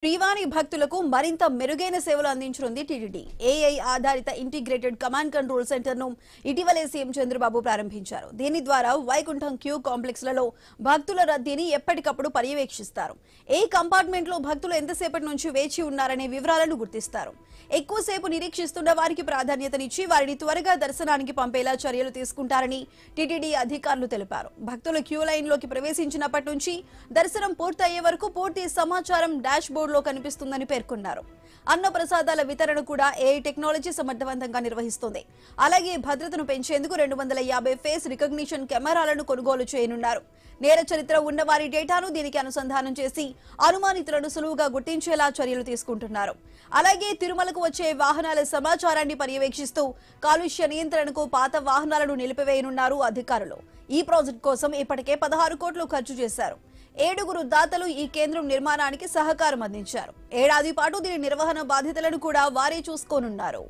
శ్రీవాణి భక్తులకు మరింత మెరుగైన సేవలు అందించనుంది టీటీడీ. ఏఐ ఆధారిత ఇంటిగ్రేటెడ్ కమాండ్ కంట్రోల్ సెంటర్ ను ఇటీవలే సీఎం చంద్రబాబు ప్రారంభించారు. దీని ద్వారా వైకుంఠం క్యూ కాంప్లెక్స్లలో భక్తుల రద్దీని ఎప్పటికప్పుడు పర్యవేక్షిస్తారు. ఏ కంపార్ట్మెంట్ లో భక్తులు ఎంతసేపటి నుంచి వేచి ఉన్నారనే వివరాలను గుర్తిస్తారు. ఎక్కువసేపు నిరీక్షిస్తున్న వారికి ప్రాధాన్యతనిచ్చి వారిని త్వరగా దర్శనానికి పంపేలా చర్యలు తీసుకుంటారని టీటీడీ అధికారులు తెలిపారు. భక్తులు క్యూ లైన్ లోకి ప్రవేశించినప్పటి నుంచి దర్శనం పూర్తయ్యే వరకు పూర్తి సమాచారం డాష్ బోర్డ్ లో కనిపిస్తుందని పేర్కొన్నారు. అన్న ప్రసాదాల వితరణ కూడా ఏఐ టెక్నాలజీ సమర్థవంతంగా నిర్వహిస్తుంది. అలాగే భద్రతను పెంచేందుకు 250 ఫేస్ రికగ్నిషన్ కెమెరాలను కొనుగోలు చేయనున్నారు. నేర చరిత్ర ఉన్న వారి డేటాను దీనికి అనుసంధానం చేసి అనుమానితులను సులువుగా గుర్తించేలా చర్యలు తీసుకుంటున్నారు. అలాగే తిరుమలకు వచ్చే వాహనాల సమాచారాన్ని పర్యవేక్షిస్తూ కాలుష్య నియంత్రణకు పాత వాహనాలను నిలిపివేయనున్నారు అధికారులు. ఈ ప్రాజెక్ట్ కోసం ఇప్పటికే 16 కోట్లు ఖర్చు చేశారు. 7 దాతలు ఈ కేంద్రం నిర్మాణానికి సహకారం అందించారు. ఏడాది పాటు దీని నిర్వహణ బాధ్యతలను కూడా వారే చూసుకోనున్నారు.